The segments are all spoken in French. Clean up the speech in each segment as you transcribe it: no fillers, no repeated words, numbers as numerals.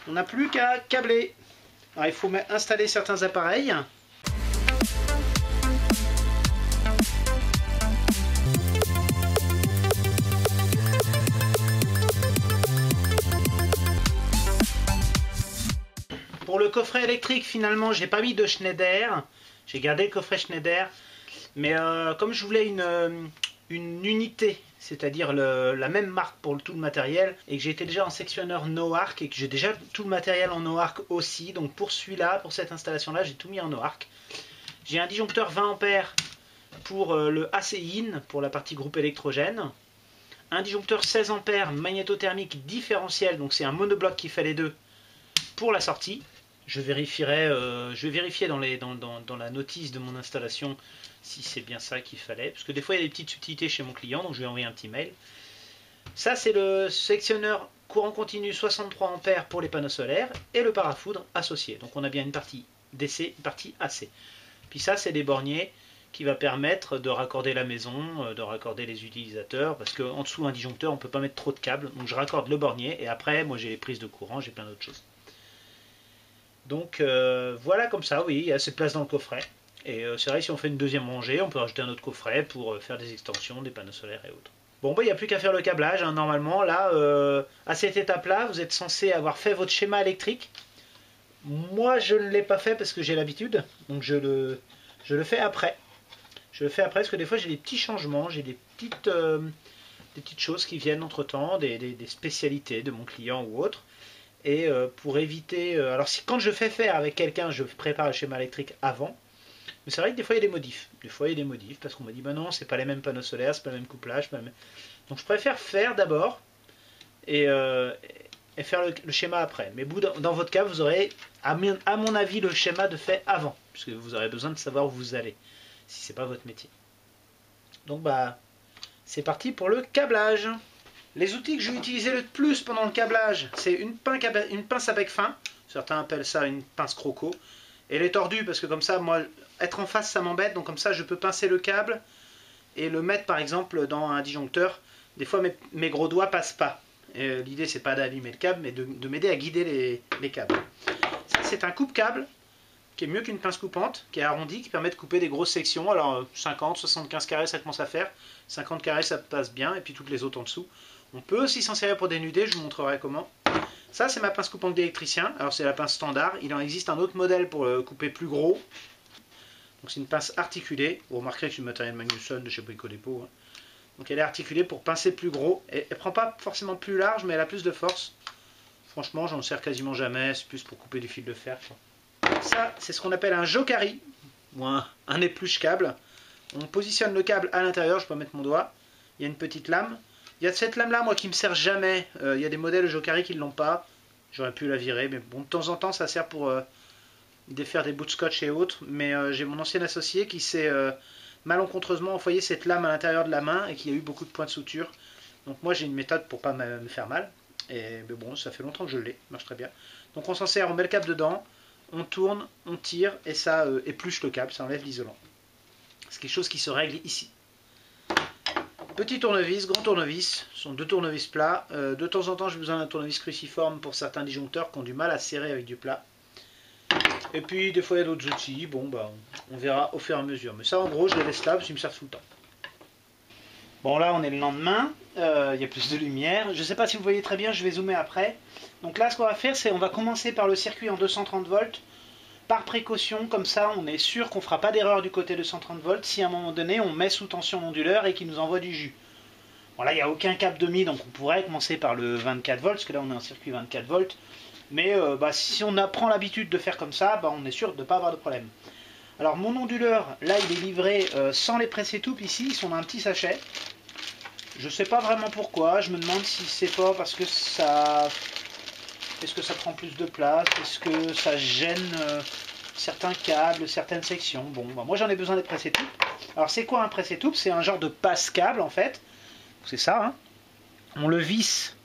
On n'a plus qu'à câbler. Alors il faut installer certains appareils. Pour le coffret électrique, finalement, j'ai pas mis de Schneider. J'ai gardé le coffret Schneider. Mais comme je voulais une unité, c'est-à-dire la même marque pour tout le matériel, et que j'étais déjà en sectionneur No-Arc, et que j'ai déjà tout le matériel en No-Arc aussi, donc pour celui-là, pour cette installation-là, j'ai tout mis en No-Arc. J'ai un disjoncteur 20 A pour le AC-IN, pour la partie groupe électrogène. Un disjoncteur 16 A magnétothermique différentiel, donc c'est un monobloc qui fait les deux, pour la sortie. Je vais vérifier dans la notice de mon installation si c'est bien ça qu'il fallait, parce que des fois il y a des petites subtilités chez mon client, donc je vais envoyer un petit mail. Ça c'est le sectionneur courant continu 63 A pour les panneaux solaires et le parafoudre associé. Donc on a bien une partie DC, une partie AC. Puis ça c'est des borniers qui va permettre de raccorder la maison, de raccorder les utilisateurs, parce qu'en dessous un disjoncteur on ne peut pas mettre trop de câbles, donc je raccorde le bornier et après moi j'ai les prises de courant, j'ai plein d'autres choses. Donc voilà, comme ça, oui, il y a assez de place dans le coffret. Et c'est vrai, si on fait une deuxième rangée, on peut rajouter un autre coffret pour faire des extensions, des panneaux solaires et autres. Bon, bah, il n'y a plus qu'à faire le câblage, hein. Normalement, là, à cette étape-là, vous êtes censé avoir fait votre schéma électrique. Moi, je ne l'ai pas fait parce que j'ai l'habitude, donc je le fais après. Je le fais après parce que des fois, j'ai des petits changements, j'ai des petites choses qui viennent entre-temps, des spécialités de mon client ou autre. Et pour éviter... alors quand je fais faire avec quelqu'un, je prépare le schéma électrique avant. Mais c'est vrai que des fois il y a des modifs. Des fois il y a des modifs parce qu'on m'a dit bah non, c'est pas les mêmes panneaux solaires, c'est pas le même couplage. Pas le même... Donc je préfère faire d'abord et faire le schéma après. Mais dans votre cas, vous aurez, à mon avis, le schéma de fait avant. Puisque vous aurez besoin de savoir où vous allez, si c'est pas votre métier. Donc bah c'est parti pour le câblage. Les outils que je vais utiliser le plus pendant le câblage, c'est une pince à bec fin, certains appellent ça une pince croco, et elle est tordue parce que comme ça, moi, être en face ça m'embête, donc comme ça je peux pincer le câble et le mettre par exemple dans un disjoncteur. Des fois mes gros doigts passent pas. L'idée c'est pas d'abîmer le câble, mais de m'aider à guider les câbles. Ça c'est un coupe-câble qui est mieux qu'une pince coupante, qui est arrondi, qui permet de couper des grosses sections. Alors 50, 75 carrés ça commence à faire, 50 carrés ça passe bien, et puis toutes les autres en dessous. On peut aussi s'en servir pour dénuder, je vous montrerai comment. Ça c'est ma pince coupante d'électricien, alors c'est la pince standard, il en existe un autre modèle pour couper plus gros. Donc c'est une pince articulée, vous remarquerez que c'est du matériel Magnusson de chez Brico Dépôt. Hein. Donc elle est articulée pour pincer plus gros, elle ne prend pas forcément plus large, mais elle a plus de force. Franchement j'en sers quasiment jamais, c'est plus pour couper du fil de fer. Ça c'est ce qu'on appelle un jokari, ou un épluche câble. On positionne le câble à l'intérieur, je peux mettre mon doigt, il y a une petite lame. Il y a cette lame-là, moi, qui me sert jamais. Il y a des modèles Jokari qui ne l'ont pas. J'aurais pu la virer, mais bon, de temps en temps, ça sert pour défaire des bouts de scotch et autres. Mais j'ai mon ancien associé qui s'est malencontreusement envoyé cette lame à l'intérieur de la main et qui a eu beaucoup de points de suture. Donc moi, j'ai une méthode pour pas me faire mal. Mais bon, ça fait longtemps que je l'ai, marche très bien. Donc on s'en sert, on met le câble dedans, on tourne, on tire et ça épluche le câble, ça enlève l'isolant. C'est quelque chose qui se règle ici. Petit tournevis, grand tournevis, ce sont deux tournevis plats. De temps en temps, j'ai besoin d'un tournevis cruciforme pour certains disjoncteurs qui ont du mal à serrer avec du plat. Et puis, des fois, il y a d'autres outils. Bon, bah, on verra au fur et à mesure. Mais ça, en gros, je les laisse là parce qu'ils me servent tout le temps. Bon, là, on est le lendemain. Il y a plus de lumière. Je ne sais pas si vous voyez très bien, je vais zoomer après. Donc là, ce qu'on va faire, c'est on va commencer par le circuit en 230 volts. Par précaution, comme ça on est sûr qu'on ne fera pas d'erreur du côté de 130 volts si à un moment donné on met sous tension l'onduleur et qu'il nous envoie du jus. Bon là il n'y a aucun câble demi, donc on pourrait commencer par le 24 volts, parce que là on est en circuit 24 volts. Mais si on apprend l'habitude de faire comme ça, on est sûr de ne pas avoir de problème. Alors mon onduleur, là il est livré sans les presse-étoupe ici, ils sont dans un petit sachet. Je ne sais pas vraiment pourquoi, je me demande si c'est pas parce que ça... Est-ce que ça prend plus de place? Est-ce que ça gêne certains câbles, certaines sections? Bon, moi j'en ai besoin des presse-étoupe. Alors c'est quoi un presse-étoupe? C'est un genre de passe-câble en fait. C'est ça, hein. On le visse,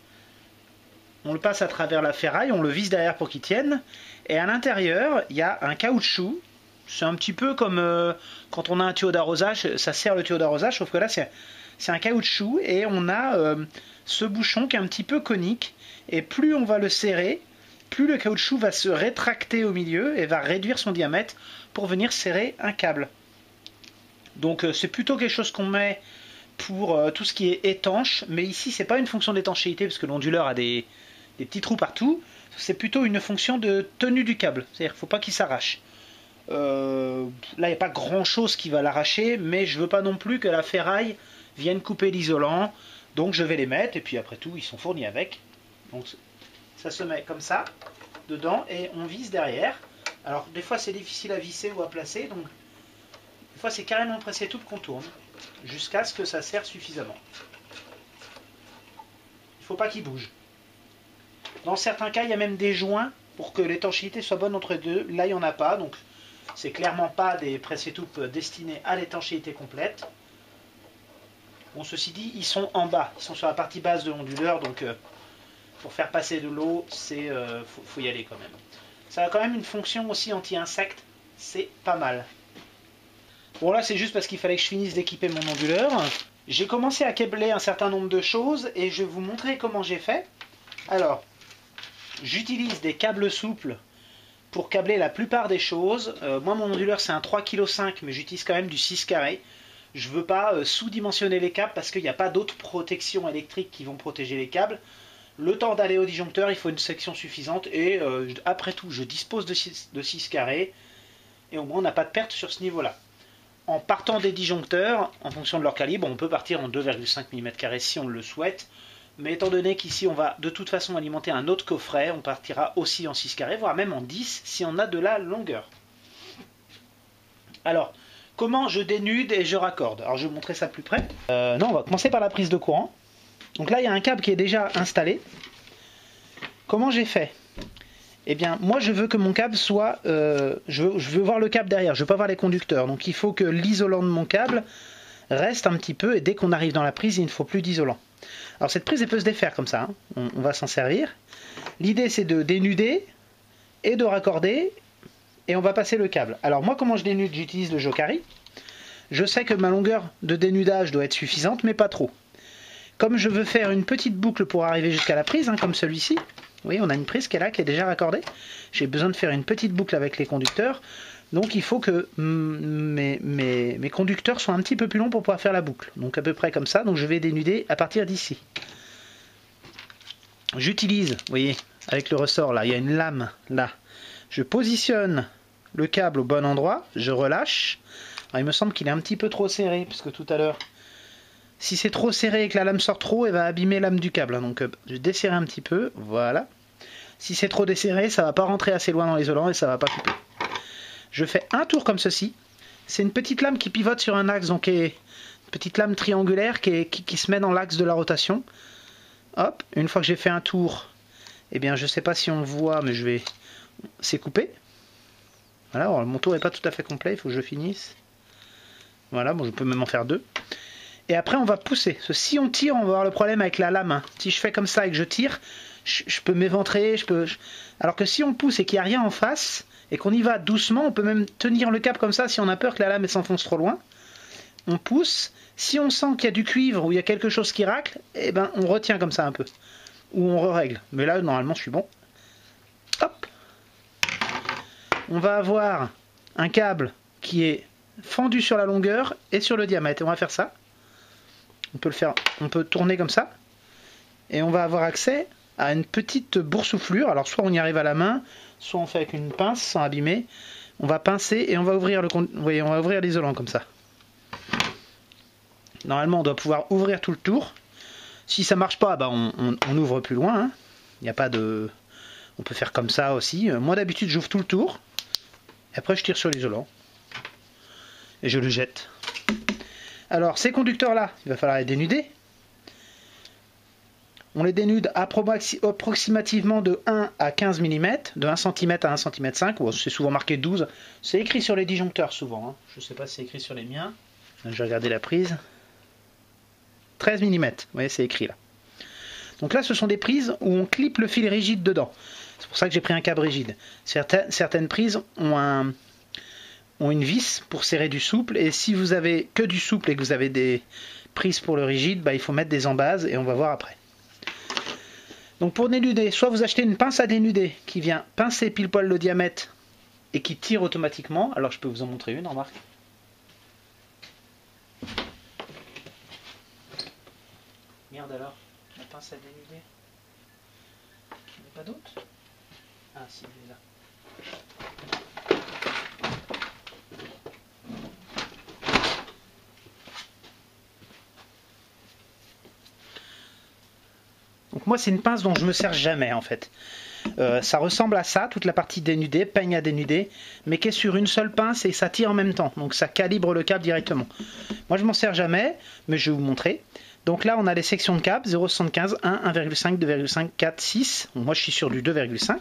on le passe à travers la ferraille, on le visse derrière pour qu'il tienne. Et à l'intérieur, il y a un caoutchouc. C'est un petit peu comme quand on a un tuyau d'arrosage, ça sert le tuyau d'arrosage, sauf que là c'est un caoutchouc et on a ce bouchon qui est un petit peu conique. Et plus on va le serrer, plus le caoutchouc va se rétracter au milieu et va réduire son diamètre pour venir serrer un câble. Donc c'est plutôt quelque chose qu'on met pour tout ce qui est étanche, mais ici c'est pas une fonction d'étanchéité parce que l'onduleur a des petits trous partout, c'est plutôt une fonction de tenue du câble, c'est-à-dire qu'il ne faut pas qu'il s'arrache. Là il n'y a pas grand chose qui va l'arracher, mais je veux pas non plus que la ferraille vienne couper l'isolant, donc je vais les mettre et puis après tout ils sont fournis avec. Donc ça se met comme ça dedans et on visse derrière. Alors des fois c'est difficile à visser ou à placer, donc des fois c'est carrément pressé tout qu'on tourne jusqu'à ce que ça serre suffisamment. Il ne faut pas qu'il bouge. Dans certains cas il y a même des joints pour que l'étanchéité soit bonne entre les deux. Là il n'y en a pas, donc c'est clairement pas des presse-étoupe destinés à l'étanchéité complète. Bon, ceci dit, ils sont en bas, ils sont sur la partie basse de l'onduleur, donc pour faire passer de l'eau, c'est faut y aller quand même. Ça a quand même une fonction aussi anti-insectes, c'est pas mal. Bon là c'est juste parce qu'il fallait que je finisse d'équiper mon onduleur. J'ai commencé à câbler un certain nombre de choses et je vais vous montrer comment j'ai fait. Alors, j'utilise des câbles souples pour câbler la plupart des choses. Moi mon onduleur c'est un 3,5 kg mais j'utilise quand même du 6 carré. Je ne veux pas sous-dimensionner les câbles parce qu'il n'y a pas d'autres protections électriques qui vont protéger les câbles. Le temps d'aller au disjoncteur, il faut une section suffisante et après tout je dispose de 6 carrés et au moins on n'a pas de perte sur ce niveau-là. En partant des disjoncteurs, en fonction de leur calibre, on peut partir en 2,5 mm² si on le souhaite. Mais étant donné qu'ici on va de toute façon alimenter un autre coffret, on partira aussi en 6 carrés, voire même en 10 si on a de la longueur. Alors, comment je dénude et je raccorde? Alors je vais vous montrer ça plus près. Non, on va commencer par la prise de courant. Donc là il y a un câble qui est déjà installé. Comment j'ai fait? Eh bien moi je veux que mon câble soit... je veux voir le câble derrière, je ne veux pas voir les conducteurs. Donc il faut que l'isolant de mon câble reste un petit peu et dès qu'on arrive dans la prise il ne faut plus d'isolant. Alors cette prise elle peut se défaire comme ça, hein. On va s'en servir. L'idée c'est de dénuder et de raccorder et on va passer le câble. Alors moi comment je dénude? J'utilise le Jokari. Je sais que ma longueur de dénudage doit être suffisante mais pas trop. Comme je veux faire une petite boucle pour arriver jusqu'à la prise, hein, comme celui-ci, vous voyez on a une prise qui est là, qui est déjà raccordée. J'ai besoin de faire une petite boucle avec les conducteurs. Donc il faut que mes conducteurs soient un petit peu plus longs pour pouvoir faire la boucle. Donc à peu près comme ça. Donc je vais dénuder à partir d'ici. J'utilise, vous voyez, avec le ressort là, il y a une lame là. Je positionne le câble au bon endroit, je relâche. Alors il me semble qu'il est un petit peu trop serré, puisque tout à l'heure, si c'est trop serré et que la lame sort trop, elle va abîmer l'âme du câble. Donc je vais desserrer un petit peu, voilà. Si c'est trop desserré, ça ne va pas rentrer assez loin dans l'isolant et ça ne va pas couper. Je fais un tour comme ceci. C'est une petite lame qui pivote sur un axe, donc une petite lame triangulaire qui se met dans l'axe de la rotation. Hop, une fois que j'ai fait un tour, eh bien je ne sais pas si on voit, mais je vais... C'est coupé. Voilà, alors, mon tour n'est pas tout à fait complet, il faut que je finisse. Voilà, bon je peux même en faire deux. Et après on va pousser. Parce que si on tire, on va avoir le problème avec la lame. Si je fais comme ça et que je tire, je peux m'éventrer, alors que si on pousse et qu'il n'y a rien en face, et qu'on y va doucement, on peut même tenir le câble comme ça si on a peur que la lame s'enfonce trop loin. On pousse, si on sent qu'il y a du cuivre ou il y a quelque chose qui racle, eh ben on retient comme ça un peu. Ou on règle. Mais là normalement je suis bon. Hop. On va avoir un câble qui est fendu sur la longueur et sur le diamètre. Et on va faire ça. On peut le faire, on peut tourner comme ça. Et on va avoir accès à une petite boursouflure. Alors soit on y arrive à la main, soit on fait avec une pince sans abîmer. On va pincer et on va ouvrir le, vous voyez, on va ouvrir l'isolant comme ça. Normalement on doit pouvoir ouvrir tout le tour. Si ça marche pas, bah on ouvre plus loin. Hein. Il n'y a pas de... On peut faire comme ça aussi. Moi d'habitude j'ouvre tout le tour. Et après je tire sur l'isolant. Et je le jette. Alors ces conducteurs là, il va falloir les dénuder. On les dénude approximativement de 1 à 15 mm, de 1 cm à 1 cm 5, c'est souvent marqué 12. C'est écrit sur les disjoncteurs souvent, hein. Je ne sais pas si c'est écrit sur les miens. Je vais regarder la prise. 13 mm, vous voyez c'est écrit là. Donc là ce sont des prises où on clip le fil rigide dedans. C'est pour ça que j'ai pris un câble rigide. Certaines prises ont une vis pour serrer du souple, et si vous avez que du souple et que vous avez des prises pour le rigide, bah, il faut mettre des embases et on va voir après. Donc pour dénuder, soit vous achetez une pince à dénuder qui vient pincer pile poil le diamètre et qui tire automatiquement. Alors je peux vous en montrer une, remarque. Merde alors, la pince à dénuder. Il n'y en a pas d'autre? Ah si, elle est là. Donc moi c'est une pince dont je me sers jamais en fait. Ça ressemble à ça, toute la partie dénudée, peigne à dénuder, mais qui est sur une seule pince et ça tire en même temps. Donc ça calibre le câble directement. Moi je m'en sers jamais, mais je vais vous montrer. Donc là on a les sections de câble 0,75, 1, 1,5, 2,5, 4, 6. Donc moi je suis sur du 2,5.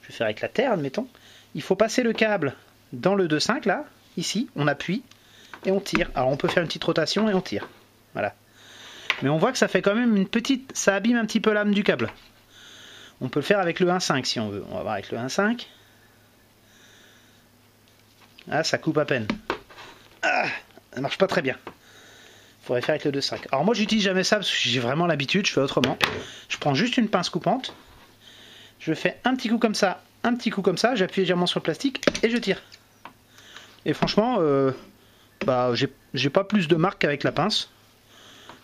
Je vais faire avec la terre, admettons. Il faut passer le câble dans le 2,5 là, ici, on appuie et on tire. Alors on peut faire une petite rotation et on tire. Voilà. Mais on voit que ça fait quand même une petite... Ça abîme un petit peu l'âme du câble. On peut le faire avec le 1,5 si on veut. On va voir avec le 1,5. Ah, ça coupe à peine. Ah, ça marche pas très bien. Il faudrait faire avec le 2,5. Alors moi, j'utilise jamais ça parce que j'ai vraiment l'habitude. Je fais autrement. Je prends juste une pince coupante. Je fais un petit coup comme ça, un petit coup comme ça. J'appuie légèrement sur le plastique et je tire. Et franchement, j'ai pas plus de marque qu'avec la pince.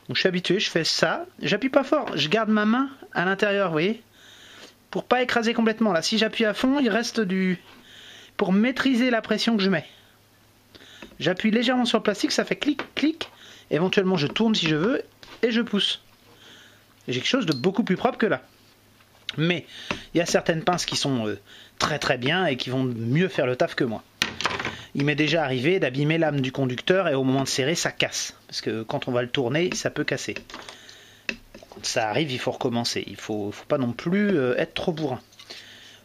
Donc je suis habitué, je fais ça, j'appuie pas fort, je garde ma main à l'intérieur, vous voyez, pour pas écraser complètement. Là, si j'appuie à fond, il reste du... Pour maîtriser la pression que je mets. J'appuie légèrement sur le plastique, ça fait clic, clic. Éventuellement, je tourne si je veux et je pousse. J'ai quelque chose de beaucoup plus propre que là. Mais il y a certaines pinces qui sont très très bien et qui vont mieux faire le taf que moi. Il m'est déjà arrivé d'abîmer l'âme du conducteur et au moment de serrer, ça casse. Parce que quand on va le tourner, ça peut casser. Quand ça arrive, il faut recommencer. Il ne faut pas non plus être trop bourrin.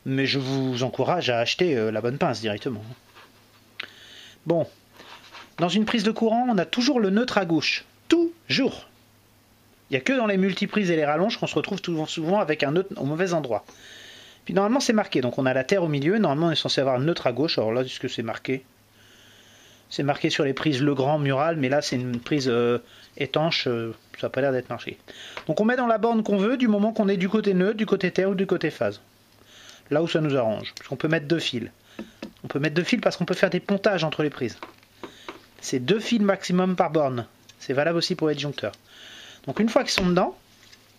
Mais je vous encourage à acheter la bonne pince directement. Bon, dans une prise de courant, on a toujours le neutre à gauche. Toujours. Il n'y a que dans les multiprises et les rallonges qu'on se retrouve souvent avec un neutre au mauvais endroit. Puis normalement c'est marqué, donc on a la terre au milieu, normalement on est censé avoir un neutre à gauche. Alors là, est-ce que c'est marqué? C'est marqué sur les prises Legrand, Mural, mais là c'est une prise étanche, ça n'a pas l'air d'être marqué. Donc on met dans la borne qu'on veut, du moment qu'on est du côté neutre, du côté terre ou du côté phase. Là où ça nous arrange, parce qu'on peut mettre 2 fils. On peut mettre 2 fils parce qu'on peut faire des pontages entre les prises. C'est 2 fils maximum par borne. C'est valable aussi pour les disjoncteurs. Donc une fois qu'ils sont dedans,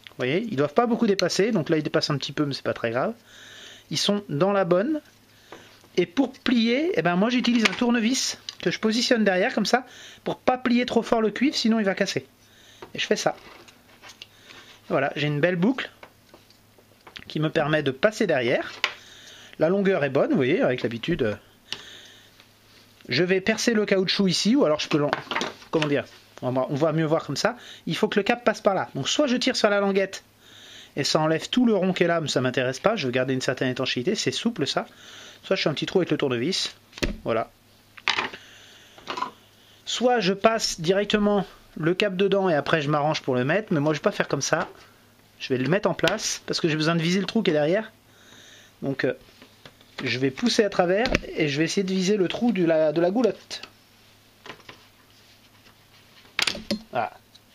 vous voyez, ils ne doivent pas beaucoup dépasser, donc là ils dépassent un petit peu mais c'est pas très grave. Ils sont dans la bonne. Et pour plier, eh ben moi j'utilise un tournevis que je positionne derrière comme ça pour pas plier trop fort le cuivre, sinon il va casser. Et je fais ça. Voilà, j'ai une belle boucle qui me permet de passer derrière. La longueur est bonne, vous voyez, avec l'habitude. Je vais percer le caoutchouc ici, ou alors je peux... Comment dire? On va mieux voir comme ça. Il faut que le câble passe par là. Donc soit je tire sur la languette et ça enlève tout le rond qui est là, mais ça m'intéresse pas. Je veux garder une certaine étanchéité, c'est souple ça. Soit je fais un petit trou avec le tournevis. Voilà. Soit je passe directement le câble dedans et après je m'arrange pour le mettre. Mais moi je vais pas faire comme ça. Je vais le mettre en place parce que j'ai besoin de viser le trou qui est derrière. Donc je vais pousser à travers et je vais essayer de viser le trou de la goulotte. Voilà.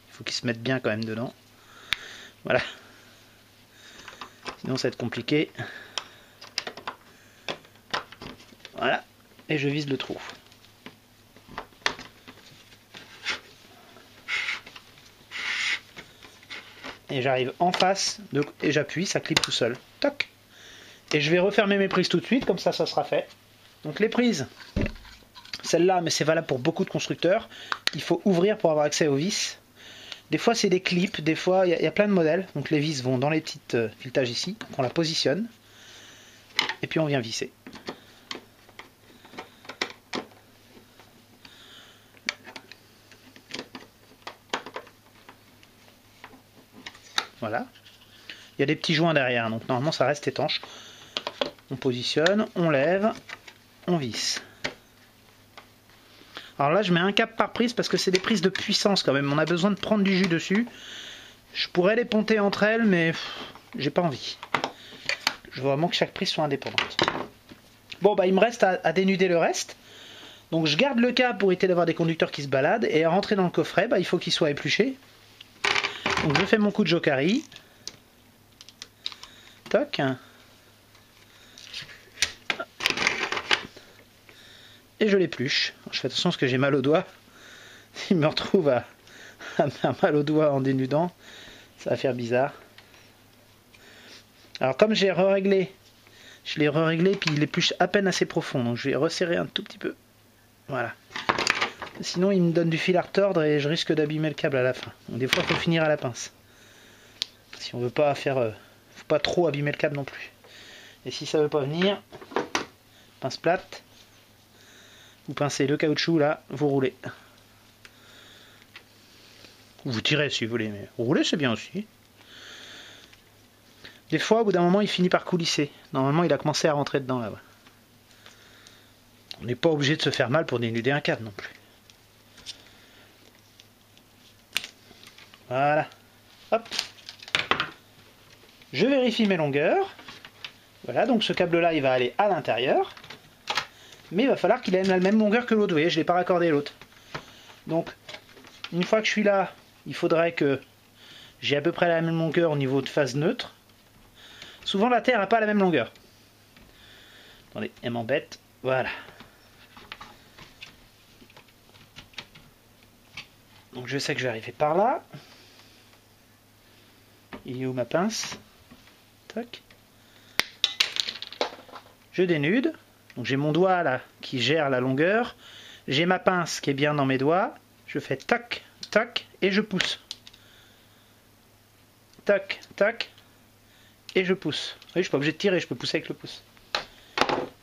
Il faut qu'il se mette bien quand même dedans. Voilà. Sinon ça va être compliqué. Voilà. Et je vise le trou. Et j'arrive en face et j'appuie, ça clip tout seul. Toc. Et je vais refermer mes prises tout de suite, comme ça sera fait. Donc les prises, celle-là, mais c'est valable pour beaucoup de constructeurs, il faut ouvrir pour avoir accès aux vis. Des fois c'est des clips, des fois il y a plein de modèles. Donc les vis vont dans les petites filetages ici, on la positionne, et puis on vient visser. Voilà. Il y a des petits joints derrière, donc normalement ça reste étanche. On positionne, on lève, on visse. Alors là je mets un câble par prise parce que c'est des prises de puissance quand même. On a besoin de prendre du jus dessus. Je pourrais les ponter entre elles mais j'ai pas envie. Je veux vraiment que chaque prise soit indépendante. Bon bah il me reste à dénuder le reste. Donc je garde le câble pour éviter d'avoir des conducteurs qui se baladent. Et à rentrer dans le coffret, bah, il faut qu'il soit épluché. Donc je fais mon coup de jokari. Toc. Et je l'épluche. Je fais attention parce que j'ai mal au doigt. S'il me retrouve à faire mal au doigt en dénudant, ça va faire bizarre. Alors comme j'ai réglé, je l'ai réglé puis il épluche à peine assez profond. Donc je vais resserrer un tout petit peu. Voilà. Sinon il me donne du fil à retordre et je risque d'abîmer le câble à la fin. Donc des fois il faut finir à la pince. Si on veut pas faire... faut pas trop abîmer le câble non plus. Et si ça veut pas venir, pince plate. Vous pincez le caoutchouc là, vous roulez. Vous tirez si vous voulez, mais rouler c'est bien aussi. Des fois, au bout d'un moment, il finit par coulisser. Normalement, il a commencé à rentrer dedans là-bas. On n'est pas obligé de se faire mal pour dénuder un câble non plus. Voilà. Hop. Je vérifie mes longueurs. Voilà, donc ce câble-là, il va aller à l'intérieur. Mais il va falloir qu'il ait la même longueur que l'autre. Vous voyez, je ne l'ai pas raccordé l'autre. Donc, une fois que je suis là, il faudrait que j'ai à peu près la même longueur au niveau de phase neutre. Souvent, la terre n'a pas la même longueur. Attendez, elle m'embête. Voilà. Donc, je sais que je vais arriver par là. Il est où ma pince? Tac. Je dénude. Donc j'ai mon doigt là qui gère la longueur. J'ai ma pince qui est bien dans mes doigts. Je fais tac, tac et je pousse. Tac, tac et je pousse. Oui, je ne suis pas obligé de tirer, je peux pousser avec le pouce.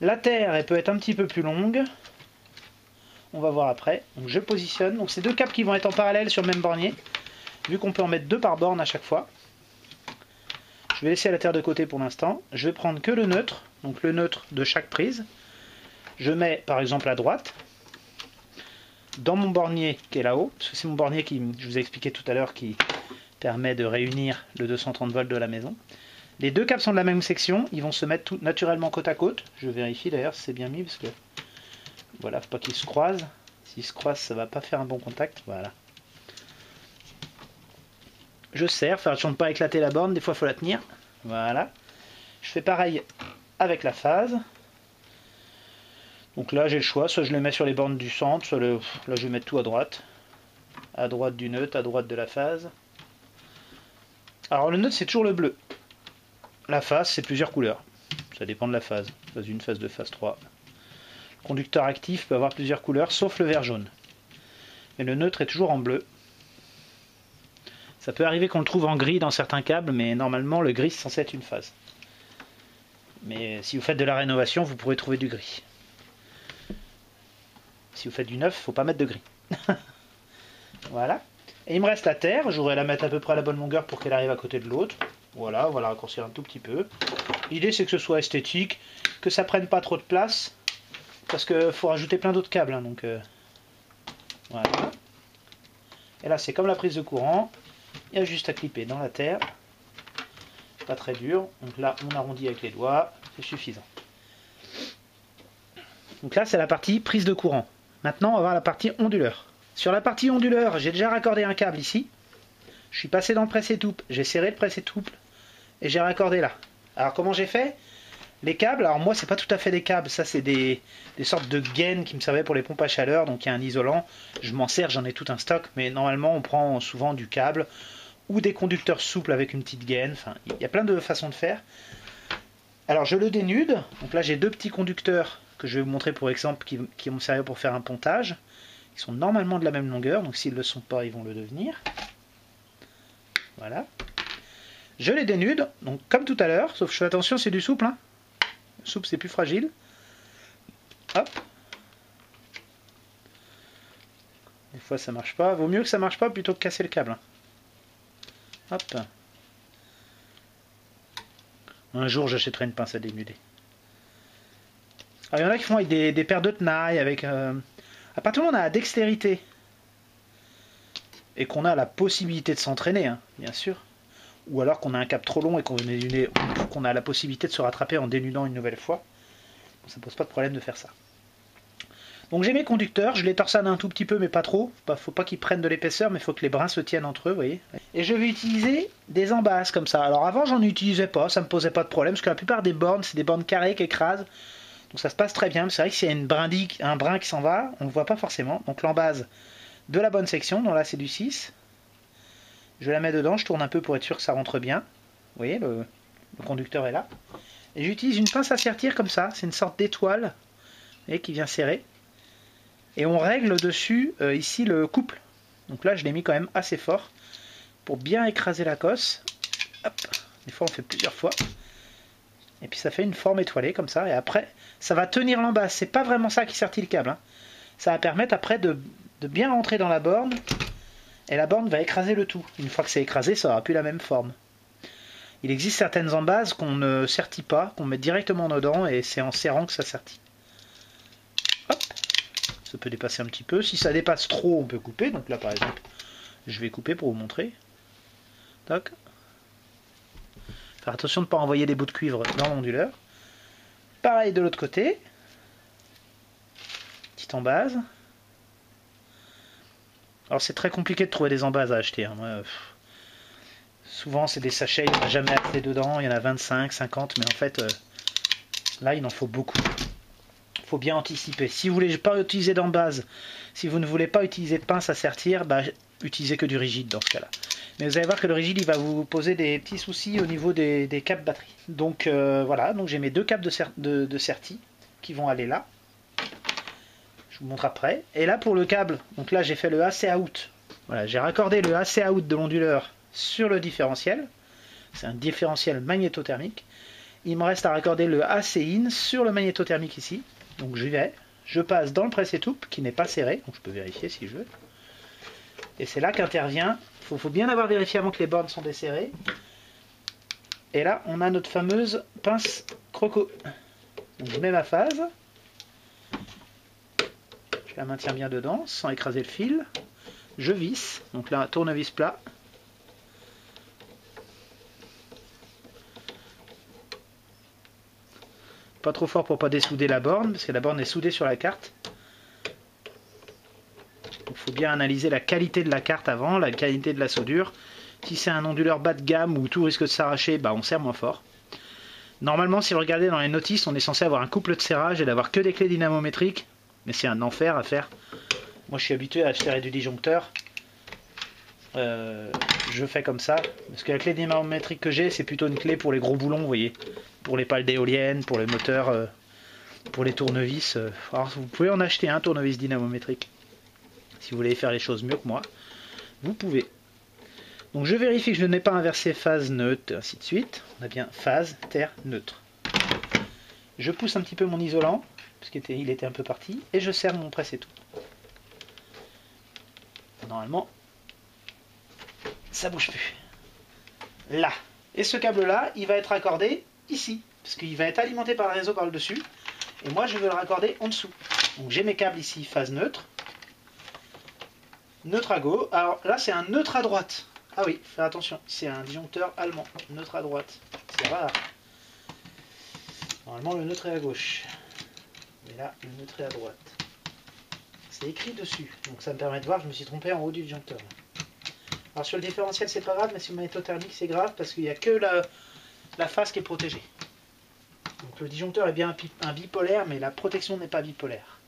La terre, elle peut être un petit peu plus longue. On va voir après. Donc je positionne. Donc c'est deux câbles qui vont être en parallèle sur le même bornier. Vu qu'on peut en mettre deux par borne à chaque fois. Je vais laisser la terre de côté pour l'instant. Je vais prendre que le neutre. Donc le neutre de chaque prise. Je mets par exemple à droite, dans mon bornier qui est là-haut, parce que c'est mon bornier qui, je vous ai expliqué tout à l'heure, qui permet de réunir le 230 volts de la maison. Les deux câbles sont de la même section, ils vont se mettre tout naturellement côte à côte. Je vérifie d'ailleurs si c'est bien mis, parce que voilà, faut pas qu'ils se croisent. S'ils se croisent, ça va pas faire un bon contact. Voilà. Je serre, faire attention de ne pas éclater la borne, des fois il faut la tenir. Voilà. Je fais pareil avec la phase. Donc là j'ai le choix, soit je les mets sur les bornes du centre, soit là je vais mettre tout à droite. À droite du neutre, à droite de la phase. Alors le neutre c'est toujours le bleu. La phase c'est plusieurs couleurs. Ça dépend de la phase. Phase 1, phase 2, phase 3. Le conducteur actif peut avoir plusieurs couleurs, sauf le vert jaune. Mais le neutre est toujours en bleu. Ça peut arriver qu'on le trouve en gris dans certains câbles, mais normalement le gris c'est censé être une phase. Mais si vous faites de la rénovation, vous pourrez trouver du gris. Si vous faites du neuf, il ne faut pas mettre de gris. Voilà. Et il me reste la terre. Je voudrais la mettre à peu près à la bonne longueur pour qu'elle arrive à côté de l'autre. Voilà, on va la raccourcir un tout petit peu. L'idée c'est que ce soit esthétique, que ça prenne pas trop de place. Parce qu'il faut rajouter plein d'autres câbles. Hein, donc, voilà. Et là c'est comme la prise de courant. Il y a juste à clipper dans la terre. Pas très dur. Donc là on arrondit avec les doigts. C'est suffisant. Donc là c'est la partie prise de courant. Maintenant on va voir la partie onduleur. Sur la partie onduleur, j'ai déjà raccordé un câble ici. Je suis passé dans le presse-étoupe, j'ai serré le presse-étoupe et j'ai raccordé là. Alors comment j'ai fait? Les câbles, alors moi c'est pas tout à fait des câbles, ça c'est des sortes de gaines qui me servaient pour les pompes à chaleur, donc il y a un isolant. Je m'en sers, j'en ai tout un stock, mais normalement on prend souvent du câble ou des conducteurs souples avec une petite gaine. Enfin, il y a plein de façons de faire. Alors je le dénude, donc là j'ai deux petits conducteurs que je vais vous montrer pour exemple qui vont me servir pour faire un pontage. Ils sont normalement de la même longueur, donc s'ils ne le sont pas, ils vont le devenir. Voilà. Je les dénude, donc comme tout à l'heure, sauf que je fais attention, c'est du souple. Hein. Le souple, c'est plus fragile. Hop. Des fois, ça marche pas. Vaut mieux que ça marche pas plutôt que casser le câble. Hop. Un jour, j'achèterai une pince à dénuder. Alors, il y en a qui font avec des paires de tenailles, avec... À partir du moment où on a la dextérité et qu'on a la possibilité de s'entraîner, hein, bien sûr, ou alors qu'on a un câble trop long et qu'on a la possibilité de se rattraper en dénudant une nouvelle fois, ça ne pose pas de problème de faire ça. Donc j'ai mes conducteurs, je les torsade un tout petit peu mais pas trop, faut pas qu'ils prennent de l'épaisseur, mais il faut que les brins se tiennent entre eux, vous voyez. Et je vais utiliser des embasses comme ça. Alors avant j'en utilisais pas, ça me posait pas de problème, parce que la plupart des bornes, c'est des bornes carrées qui écrasent. Donc ça se passe très bien. C'est vrai que s'il y a un brin qui s'en va, on ne le voit pas forcément. Donc l'embase de la bonne section, donc là c'est du 6. Je la mets dedans, je tourne un peu pour être sûr que ça rentre bien. Vous voyez, le conducteur est là. Et j'utilise une pince à sertir comme ça, c'est une sorte d'étoile qui vient serrer. Et on règle dessus ici le couple. Donc là je l'ai mis quand même assez fort pour bien écraser la cosse. Hop. Des fois on fait plusieurs fois. Et puis ça fait une forme étoilée comme ça. Et après ça va tenir l'embase. C'est pas vraiment ça qui sertit le câble. Hein. Ça va permettre après de bien rentrer dans la borne. Et la borne va écraser le tout. Une fois que c'est écrasé, ça n'aura plus la même forme. Il existe certaines embases qu'on ne sertit pas, qu'on met directement dedans et c'est en serrant que ça sertit. Hop. Ça peut dépasser un petit peu. Si ça dépasse trop, on peut couper. Donc là par exemple, je vais couper pour vous montrer. Tac. Faire attention de ne pas envoyer des bouts de cuivre dans l'onduleur. Pareil de l'autre côté. Petite embase. Alors c'est très compliqué de trouver des embases à acheter. Hein. Moi, souvent c'est des sachets, il n'y en a jamais assez dedans. Il y en a 25, 50, mais en fait, là il en faut beaucoup. Il faut bien anticiper. Si vous ne voulez pas utiliser d'embase, si vous ne voulez pas utiliser de pince à sertir, bah, utilisez que du rigide dans ce cas-là. Mais vous allez voir que le rigide il va vous poser des petits soucis au niveau des câbles batterie. Donc voilà, donc j'ai mes deux câbles de sertie qui vont aller là. Je vous montre après. Et là pour le câble, donc là j'ai fait le AC out. Voilà, j'ai raccordé le AC out de l'onduleur sur le différentiel. C'est un différentiel magnétothermique. Il me reste à raccorder le AC in sur le magnétothermique ici. Donc j'y vais. Je passe dans le presse-étoupe qui n'est pas serré. Donc je peux vérifier si je veux. Et c'est là qu'intervient. Il faut bien avoir vérifié avant que les bornes sont desserrées. Et là, on a notre fameuse pince croco. Donc je mets ma phase. Je la maintiens bien dedans, sans écraser le fil. Je visse. Donc là, tournevis plat. Pas trop fort pour pas dessouder la borne, parce que la borne est soudée sur la carte. Il faut bien analyser la qualité de la carte avant, la qualité de la soudure. Si c'est un onduleur bas de gamme où tout risque de s'arracher, bah on serre moins fort. Normalement, si vous regardez dans les notices, on est censé avoir un couple de serrage et d'avoir que des clés dynamométriques. Mais c'est un enfer à faire. Moi, je suis habitué à acheter du disjoncteur. Je fais comme ça. Parce que la clé dynamométrique que j'ai, c'est plutôt une clé pour les gros boulons, vous voyez. Pour les pales d'éoliennes, pour les moteurs, pour les tournevis. Alors, vous pouvez en acheter un tournevis dynamométrique. Si vous voulez faire les choses mieux que moi, vous pouvez. Donc je vérifie que je n'ai pas inversé phase neutre, ainsi de suite. On a bien phase, terre, neutre. Je pousse un petit peu mon isolant, parce qu'il était un peu parti, et je serre mon presse et tout. Normalement, ça bouge plus. Là. Et ce câble-là, il va être raccordé ici, parce qu'il va être alimenté par le réseau par le dessus, et moi je veux le raccorder en dessous. Donc j'ai mes câbles ici, phase neutre. Neutre à gauche. Alors là, c'est un neutre à droite. Ah oui, faites attention, c'est un disjoncteur allemand. Neutre à droite. C'est rare. Normalement, le neutre est à gauche. Mais là, le neutre est à droite. C'est écrit dessus. Donc ça me permet de voir que je me suis trompé en haut du disjoncteur. Alors sur le différentiel, c'est pas grave, mais sur le magnétothermique, c'est grave parce qu'il n'y a que la face qui est protégée. Donc le disjoncteur est bien un bipolaire, mais la protection n'est pas bipolaire.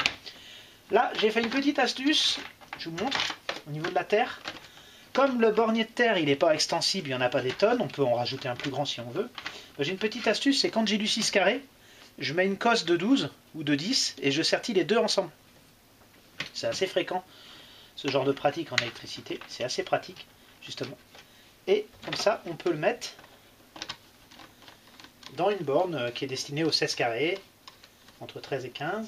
Là, j'ai fait une petite astuce. Je vous montre. Au niveau de la terre, comme le bornier de terre il n'est pas extensible, il n'y en a pas des tonnes, on peut en rajouter un plus grand si on veut. J'ai une petite astuce, c'est quand j'ai du 6 carré, je mets une cosse de 12 ou de 10 et je sertis les deux ensemble. C'est assez fréquent ce genre de pratique en électricité, c'est assez pratique justement. Et comme ça on peut le mettre dans une borne qui est destinée aux 16 carrés, entre 13 et 15.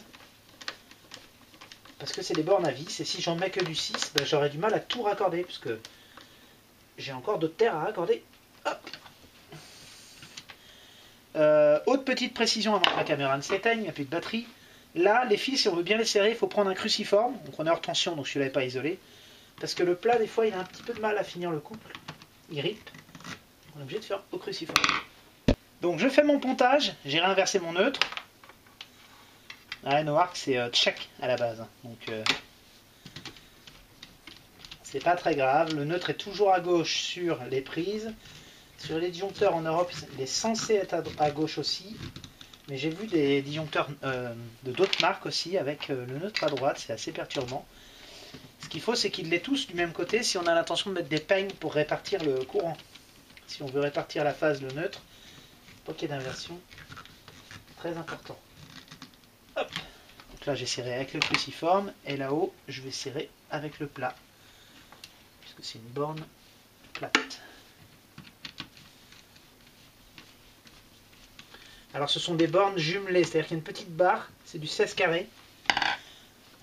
Parce que c'est des bornes à vis, et si j'en mets que du 6, ben j'aurais du mal à tout raccorder, parce que j'ai encore d'autres terres à raccorder. Autre petite précision avant que la caméra ne s'éteigne, il n'y a plus de batterie. Là, les fils, si on veut bien les serrer, il faut prendre un cruciforme. Donc on est hors tension, donc celui-là n'est pas isolé. Parce que le plat, des fois, il a un petit peu de mal à finir le couple. Il rip. On est obligé de faire au cruciforme. Donc je fais mon pontage, j'ai réinversé mon neutre. Ah, no arc c'est check à la base, donc c'est pas très grave. Le neutre est toujours à gauche sur les prises. Sur les disjoncteurs en Europe, il est censé être à gauche aussi. Mais j'ai vu des disjoncteurs de d'autres marques aussi avec le neutre à droite, c'est assez perturbant. Ce qu'il faut, c'est qu'ils l'aient tous du même côté si on a l'intention de mettre des peignes pour répartir le courant. Si on veut répartir la phase, le neutre, pas qu'il y ait d'inversion, très important. Hop. Donc là j'ai serré avec le cruciforme et là-haut je vais serrer avec le plat, puisque c'est une borne plate. Alors ce sont des bornes jumelées, c'est-à-dire qu'il y a une petite barre, c'est du 16 carré.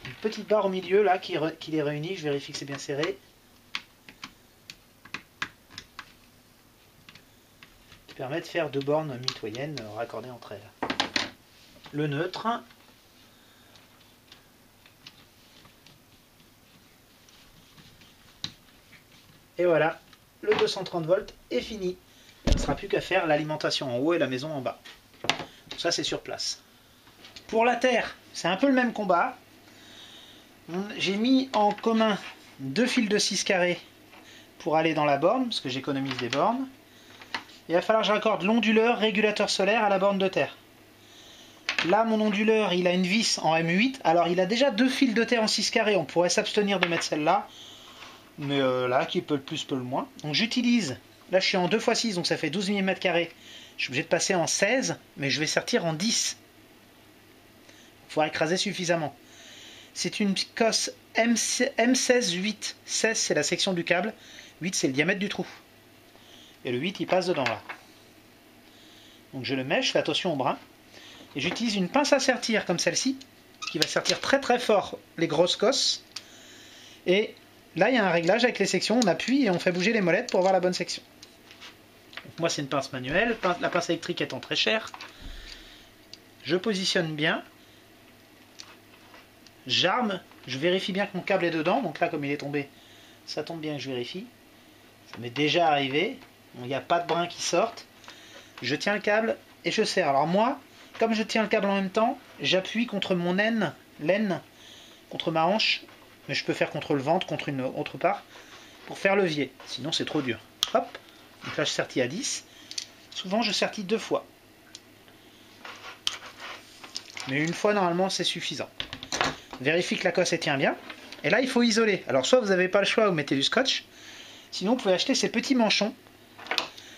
Une petite barre au milieu là qui les réunit, je vérifie que c'est bien serré. Qui permet de faire deux bornes mitoyennes raccordées entre elles. Le neutre. Et voilà, le 230 volts est fini. Il ne sera plus qu'à faire l'alimentation en haut et la maison en bas. Ça c'est sur place. Pour la terre, c'est un peu le même combat. J'ai mis en commun deux fils de 6 carrés pour aller dans la borne, parce que j'économise des bornes. Il va falloir que je raccorde l'onduleur régulateur solaire à la borne de terre. Là, mon onduleur, il a une vis en M8. Alors, il a déjà deux fils de terre en 6 carrés. On pourrait s'abstenir de mettre celle-là. Mais là, qui peut le plus, peut le moins. Donc, j'utilise... Là, je suis en 2x6, donc ça fait 12 mm². Je suis obligé de passer en 16, mais je vais sortir en 10. Il faudra écraser suffisamment. C'est une cosse M16 8. 16, c'est la section du câble. 8, c'est le diamètre du trou. Et le 8, il passe dedans, là. Donc, je le mets, je fais attention au brin. Et j'utilise une pince à sertir, comme celle-ci, qui va sertir très très fort les grosses cosses. Et là, il y a un réglage avec les sections. On appuie et on fait bouger les molettes pour avoir la bonne section. Donc, moi, c'est une pince manuelle. La pince électrique étant très chère. Je positionne bien. J'arme. Je vérifie bien que mon câble est dedans. Donc là, comme il est tombé, ça tombe bien que je vérifie. Ça m'est déjà arrivé. Il n'y a pas de brin qui sortent. Je tiens le câble et je serre. Alors moi, comme je tiens le câble en même temps, j'appuie contre mon l'aine, contre ma hanche. Mais je peux faire contre le ventre, contre une autre part, pour faire levier. Sinon, c'est trop dur. Hop. Donc là, je sertis à 10. Souvent, je sertis 2 fois. Mais une fois, normalement, c'est suffisant. Vérifie que la cosse elle tient bien. Et là, il faut isoler. Alors, soit vous n'avez pas le choix, vous mettez du scotch. Sinon, vous pouvez acheter ces petits manchons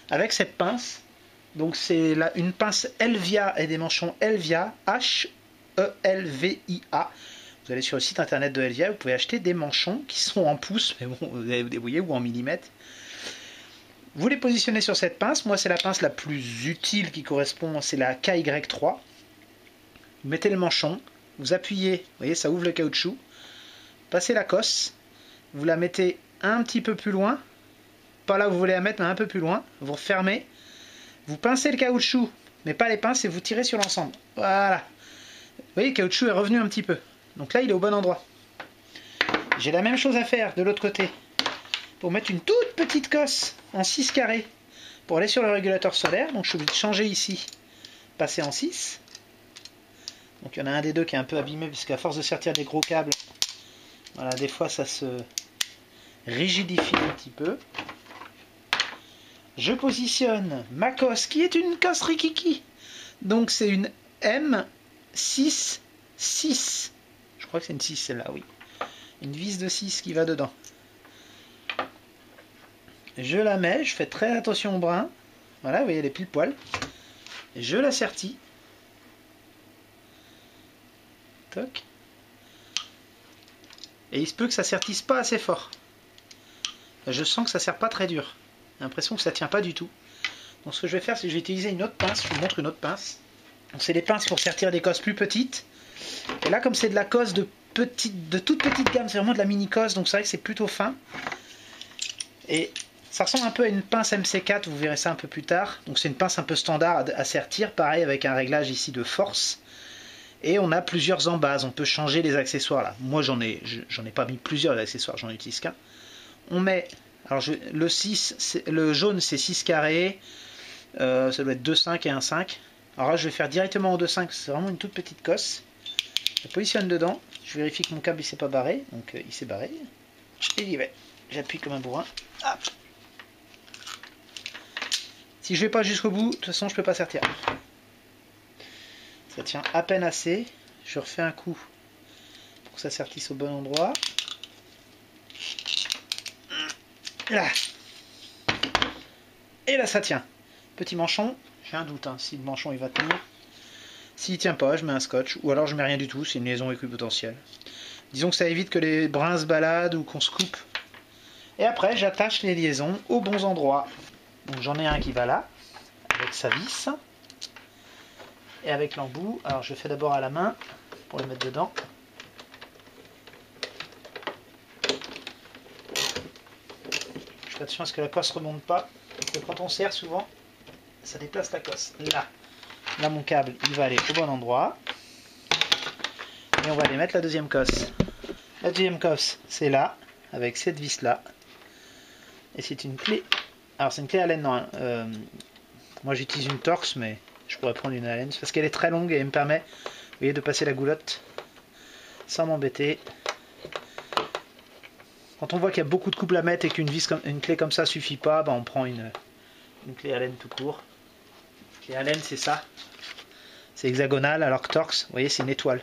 avec cette pince. Donc, c'est une pince Elvia et des manchons Elvia, H-E-L-V-I-A. Vous allez sur le site internet de Elvia, vous pouvez acheter des manchons qui sont en pouces, mais bon, vous allez vous débrouiller, ou en millimètres. Vous les positionnez sur cette pince. Moi, c'est la pince la plus utile qui correspond, c'est la KY3. Vous mettez le manchon, vous appuyez, vous voyez, ça ouvre le caoutchouc. Passez la cosse, vous la mettez un petit peu plus loin, pas là où vous voulez la mettre, mais un peu plus loin. Vous refermez, vous pincez le caoutchouc, mais pas les pinces, et vous tirez sur l'ensemble. Voilà. Vous voyez, le caoutchouc est revenu un petit peu. Donc là, il est au bon endroit. J'ai la même chose à faire de l'autre côté. Pour mettre une toute petite cosse en 6 carrés. Pour aller sur le régulateur solaire. Donc je suis obligé de changer ici. Passer en 6. Donc il y en a un des deux qui est un peu abîmé. Parce qu'à force de sortir des gros câbles. Voilà, des fois ça se rigidifie un petit peu. Je positionne ma cosse. Qui est une cosse rikiki. Donc c'est une M6 6. Je crois que c'est une 6 celle-là, oui. Une vis de 6 qui va dedans. Je la mets, je fais très attention au brin. Voilà, vous voyez, elle est pile poil. Je la sertis. Toc. Et il se peut que ça sertisse pas assez fort. Je sens que ça ne serre pas très dur. J'ai l'impression que ça tient pas du tout. Donc ce que je vais faire, c'est que je vais utiliser une autre pince. Je vous montre une autre pince. C'est des pinces pour sertir des cosses plus petites. Et là, comme c'est de la cosse de toute petite gamme, c'est vraiment de la mini cosse, donc c'est vrai que c'est plutôt fin. Et ça ressemble un peu à une pince MC4, vous verrez ça un peu plus tard. Donc c'est une pince un peu standard à sertir, pareil avec un réglage ici de force. Et on a plusieurs embases, on peut changer les accessoires là. Moi j'en ai pas mis plusieurs accessoires, j'en utilise qu'un. On met, alors le jaune c'est 6 carrés, ça doit être 2,5 et 1,5. Alors là je vais faire directement au 2,5, c'est vraiment une toute petite cosse. Je positionne dedans, je vérifie que mon câble il s'est pas barré, donc il s'est barré. Et j'y vais. j'appuie comme un bourrin. Hop. Si je vais pas jusqu'au bout, de toute façon je peux pas sortir. Ça tient à peine assez. Je refais un coup pour que ça sertisse au bon endroit. Là. Et là ça tient. Petit manchon, j'ai un doute hein, si le manchon il va tenir. S'il tient pas, je mets un scotch, ou alors je mets rien du tout, c'est une liaison équipotentielle. Disons que ça évite que les brins se baladent ou qu'on se coupe. Et après j'attache les liaisons aux bons endroits. Donc j'en ai un qui va là, avec sa vis. Et avec l'embout, alors je fais d'abord à la main, pour le mettre dedans. Je fais attention à ce que la cosse ne remonte pas, parce que quand on serre souvent, ça déplace la cosse. Là mon câble il va aller au bon endroit. Et on va aller mettre la deuxième cosse. La deuxième cosse c'est là, avec cette vis là. Et c'est une clé. Alors c'est une clé Allen, non, moi j'utilise une Torx, mais je pourrais prendre une Allen parce qu'elle est très longue et elle me permet, vous voyez, de passer la goulotte sans m'embêter. Quand on voit qu'il y a beaucoup de couples à mettre et qu'une clé comme ça suffit pas, bah on prend une clé Allen tout court. La clé Allen c'est ça, c'est hexagonal, alors que Torx, vous voyez, c'est une étoile.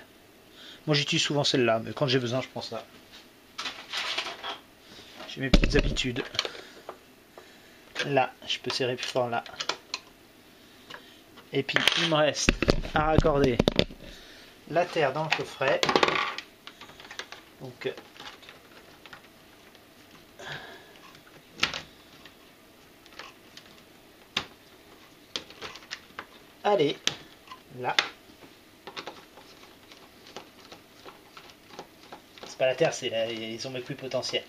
Moi j'utilise souvent celle-là, mais quand j'ai besoin je prends ça. J'ai mes petites habitudes. Là, je peux serrer plus fort là. Et puis il me reste à raccorder la terre dans le coffret. Donc allez, là. C'est pas la terre, c'est ils ont mes plus potentiels.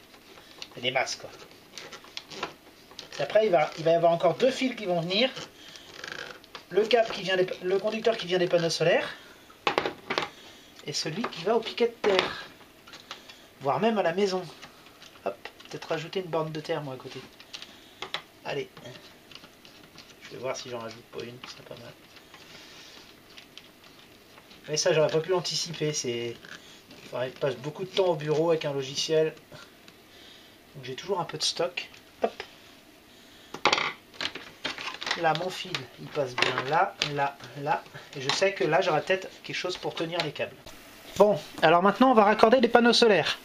C'est des masses quoi. Après il va y avoir encore deux fils qui vont venir. Le conducteur qui vient des panneaux solaires et celui qui va au piquet de terre, voire même à la maison. Hop, peut-être rajouter une borne de terre moi à côté. Allez, je vais voir si j'en rajoute pas une, c'est pas mal. Mais ça j'aurais pas pu l'anticiper, il passe beaucoup de temps au bureau avec un logiciel, donc j'ai toujours un peu de stock. Hop. Là mon fil il passe bien là, et je sais que là j'aurai peut-être quelque chose pour tenir les câbles. Bon, alors maintenant on va raccorder les panneaux solaires.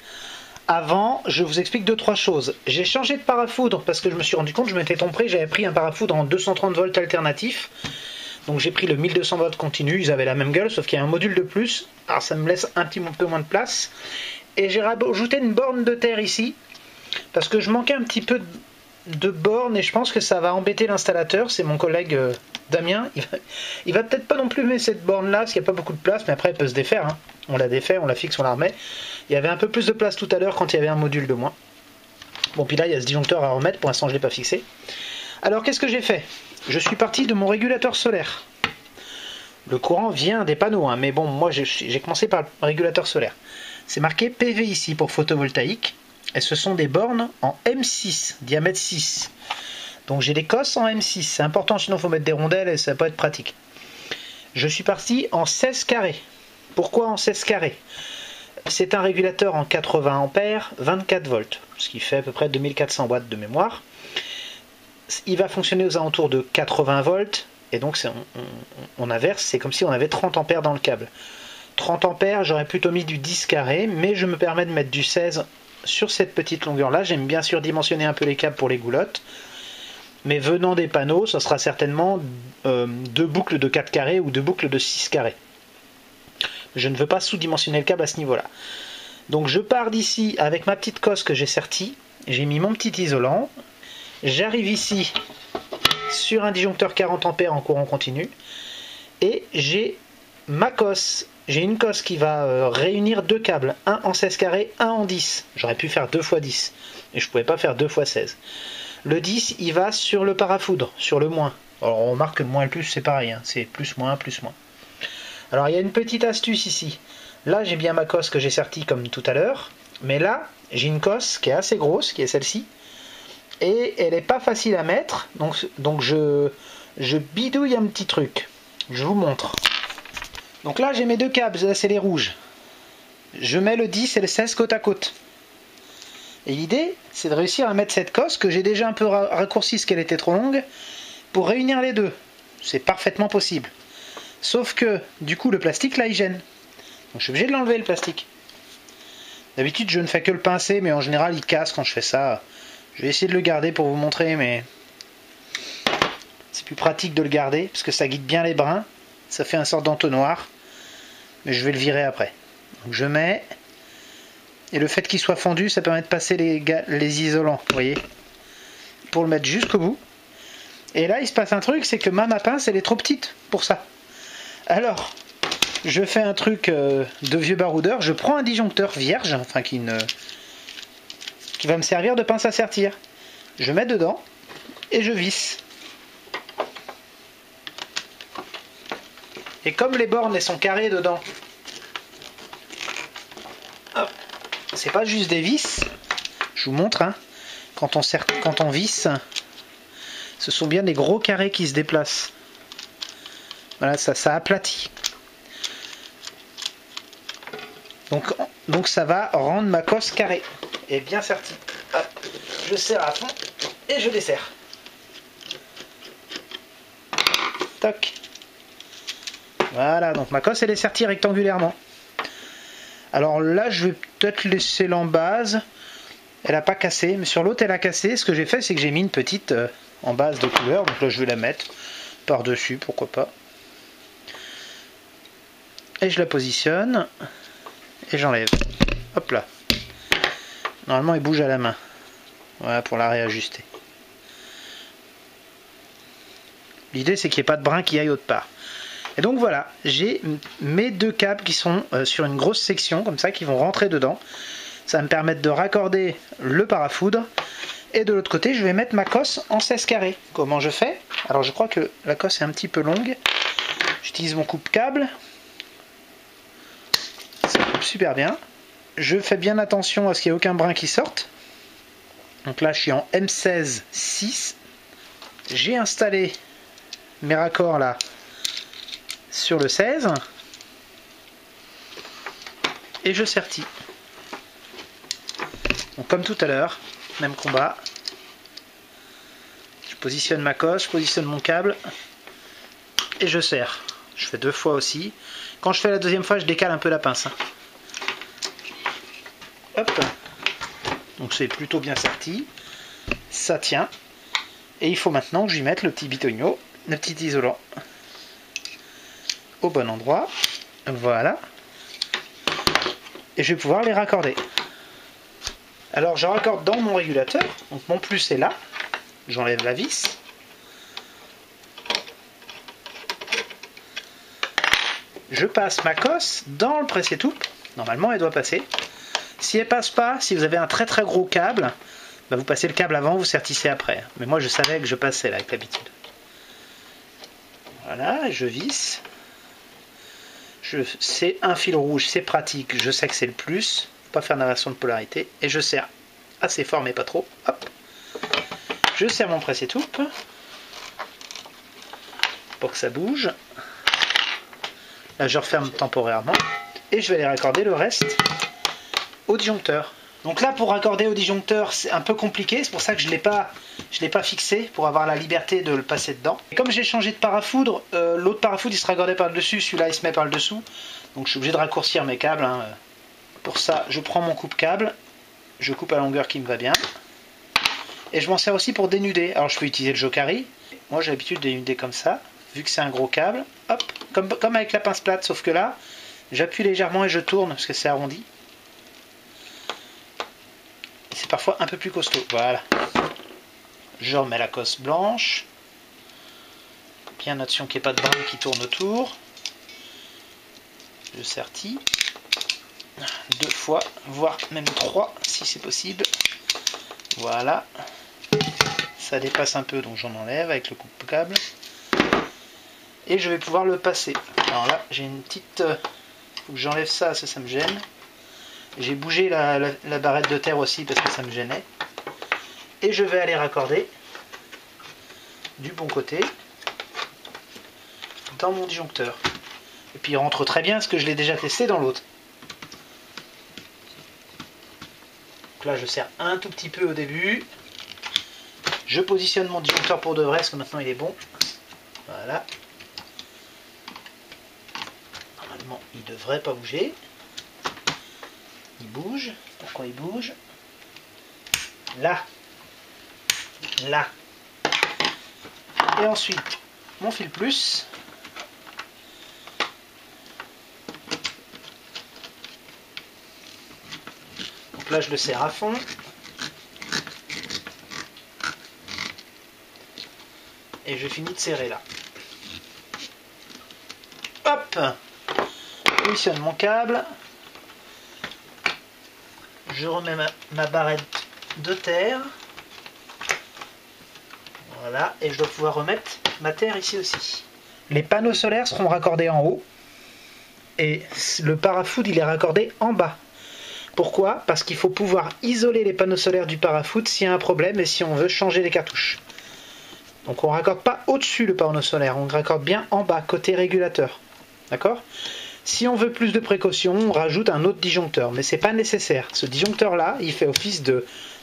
Avant, je vous explique 2-3 choses. J'ai changé de parafoudre parce que je me suis rendu compte, je m'étais trompé, j'avais pris un parafoudre en 230 volts alternatif. Donc j'ai pris le 1200 volts continu, ils avaient la même gueule, sauf qu'il y a un module de plus. Alors ça me laisse un petit peu moins de place. Et j'ai rajouté une borne de terre ici, parce que je manquais un petit peu de bornes et je pense que ça va embêter l'installateur. C'est mon collègue Damien. Il va peut-être pas non plus mettre cette borne là, parce qu'il n'y a pas beaucoup de place, mais après elle peut se défaire. Hein. On la défait, on la fixe, on la remet. Il y avait un peu plus de place tout à l'heure quand il y avait un module de moins. Bon, puis là il y a ce disjoncteur à remettre, pour l'instant je ne l'ai pas fixé. Alors qu'est-ce que j'ai fait? Je suis parti de mon régulateur solaire. Le courant vient des panneaux, hein, mais bon, moi j'ai commencé par le régulateur solaire. C'est marqué PV ici pour photovoltaïque, et ce sont des bornes en M6, diamètre 6. Donc j'ai des cosses en M6, c'est important, sinon il faut mettre des rondelles et ça va pas être pratique. Je suis parti en 16 carrés. Pourquoi en 16 carrés? C'est un régulateur en 80 ampères, 24 volts, ce qui fait à peu près 2400 watts de mémoire. Il va fonctionner aux alentours de 80 volts, et donc on inverse, c'est comme si on avait 30 ampères dans le câble. 30 ampères, j'aurais plutôt mis du 10 carré, mais je me permets de mettre du 16 sur cette petite longueur là. J'aime bien surdimensionner un peu les câbles pour les goulottes, mais venant des panneaux, ça sera certainement 2 boucles de 4 carrés ou 2 boucles de 6 carrés. Je ne veux pas sous-dimensionner le câble à ce niveau là. Donc je pars d'ici avec ma petite cosse que j'ai sertie, j'ai mis mon petit isolant, j'arrive ici sur un disjoncteur 40 ampères en courant continu, et j'ai ma cosse. J'ai une cosse qui va réunir deux câbles, un en 16 carrés, un en 10. J'aurais pu faire 2 x 10, et je ne pouvais pas faire 2 x 16. Le 10, il va sur le parafoudre, sur le moins. Alors on remarque que le moins et le plus, c'est pareil, hein, c'est plus, moins, plus, moins. Alors il y a une petite astuce ici. Là, j'ai bien ma cosse que j'ai sertie comme tout à l'heure, mais là, j'ai une cosse qui est assez grosse, qui est celle-ci, et elle n'est pas facile à mettre, donc je bidouille un petit truc. Je vous montre. Donc là j'ai mes deux câbles, là c'est les rouges. Je mets le 10 et le 16 côte à côte. Et l'idée, c'est de réussir à mettre cette cosse, que j'ai déjà un peu raccourci parce qu'elle était trop longue, pour réunir les deux. C'est parfaitement possible. Sauf que, du coup, le plastique, là, il gêne. Donc je suis obligé de l'enlever, le plastique. D'habitude, je ne fais que le pincer, mais en général, il casse quand je fais ça. Je vais essayer de le garder pour vous montrer, mais c'est plus pratique de le garder, parce que ça guide bien les brins. Ça fait un sort d'entonnoir. Mais je vais le virer après. Donc je mets... Et le fait qu'il soit fendu, ça permet de passer les isolants, vous voyez, pour le mettre jusqu'au bout. Et là, il se passe un truc, c'est que ma pince, elle est trop petite pour ça. Alors, je fais un truc de vieux baroudeur, je prends un disjoncteur vierge, enfin qui va me servir de pince à sertir. Je mets dedans et je visse. Et comme les bornes elles sont carrées dedans, c'est pas juste des vis, je vous montre, hein. Quand on visse, ce sont bien des gros carrés qui se déplacent. Voilà, ça aplatit. Donc ça va rendre ma cosse carrée et bien sertie. Hop, je serre à fond et je desserre. Toc. Voilà, donc ma cosse elle est sertie rectangulairement. Alors là, je vais peut-être laisser l'embase. Elle n'a pas cassé, mais sur l'autre, elle a cassé. Ce que j'ai fait, c'est que j'ai mis une petite en base de couleur. Donc là, je vais la mettre par-dessus, pourquoi pas. Et je la positionne. Et j'enlève. Hop là. Normalement, elle bouge à la main. Voilà, pour la réajuster. L'idée, c'est qu'il n'y ait pas de brin qui aille autre part. Et donc voilà, j'ai mes deux câbles qui sont sur une grosse section, comme ça, qui vont rentrer dedans. Ça va me permettre de raccorder le parafoudre. Et de l'autre côté, je vais mettre ma cosse en 16 carrés. Comment je fais? Alors je crois que la cosse est un petit peu longue. J'utilise mon coupe-câble. Ça coupe super bien. Je fais bien attention à ce qu'il n'y ait aucun brin qui sorte. Donc là, je suis en M16 6. J'ai installé mes raccords là sur le 16 et je sertis. Donc comme tout à l'heure, même combat. Je positionne ma cosse, je positionne mon câble et je serre. Je fais 2 fois aussi. Quand je fais la deuxième fois, je décale un peu la pince. Hop. Donc c'est plutôt bien serti. Ça tient. Et il faut maintenant que j'y mette le petit bitonio, le petit isolant au bon endroit. Voilà. Et je vais pouvoir les raccorder. Alors je raccorde dans mon régulateur. Donc mon plus est là. J'enlève la vis. Je passe ma cosse dans le presse-étoupe. Normalement elle doit passer. Si elle passe pas, si vous avez un très très gros câble, bah vous passez le câble avant, vous sertissez après. Mais moi je savais que je passais là avec l'habitude. Voilà, je visse. C'est un fil rouge, c'est pratique, je sais que c'est le plus. Faut pas faire d'inversion de polarité. Et je serre assez fort mais pas trop. Hop. Je serre mon presse-étoupe pour que ça bouge. Là je referme temporairement. Et je vais aller raccorder le reste au disjoncteur. Donc là pour raccorder au disjoncteur c'est un peu compliqué, c'est pour ça que je l'ai pas fixé pour avoir la liberté de le passer dedans. Et comme j'ai changé de parafoudre, l'autre parafoudre il se raccordait par le dessus, celui-là il se met par le dessous. Donc je suis obligé de raccourcir mes câbles. Hein. Pour ça je prends mon coupe-câble, je coupe à la longueur qui me va bien. Et je m'en sers aussi pour dénuder. Alors je peux utiliser le jokari. Moi j'ai l'habitude de dénuder comme ça, vu que c'est un gros câble. Hop, comme avec la pince plate, sauf que là j'appuie légèrement et je tourne parce que c'est arrondi. C'est parfois un peu plus costaud. Voilà. Je remets la cosse blanche. Bien attention qu'il n'y ait pas de brin qui tourne autour. Je sertis. 2 fois, voire même 3 si c'est possible. Voilà. Ça dépasse un peu donc j'en enlève avec le coupe-câble. Et je vais pouvoir le passer. Alors là j'ai une petite... faut que j'enlève ça, ça me gêne. J'ai bougé la barrette de terre aussi parce que ça me gênait. Et je vais aller raccorder du bon côté dans mon disjoncteur. Et puis il rentre très bien parce que je l'ai déjà testé dans l'autre. là, je serre un tout petit peu au début. Je positionne mon disjoncteur pour de vrai, parce que maintenant il est bon. Voilà. Normalement, il ne devrait pas bouger. Il bouge. Pourquoi il bouge? Là. Là. Et ensuite, mon fil plus. Donc là, je le serre à fond. Et je finis de serrer là. Hop! Je positionne mon câble. Je remets ma barrette de terre. Voilà. Et je dois pouvoir remettre ma terre ici aussi. Les panneaux solaires seront raccordés en haut. Et le parafoot, il est raccordé en bas. Pourquoi? Parce qu'il faut pouvoir isoler les panneaux solaires du parafoot s'il y a un problème et si on veut changer les cartouches. Donc on ne raccorde pas au-dessus le panneau solaire, on raccorde bien en bas, côté régulateur. D'accord? Si on veut plus de précaution, on rajoute un autre disjoncteur, mais ce n'est pas nécessaire. Ce disjoncteur-là, il fait office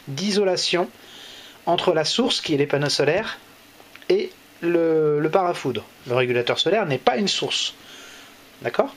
d'isolation entre la source, qui est les panneaux solaires, et le parafoudre. Le régulateur solaire n'est pas une source. D'accord?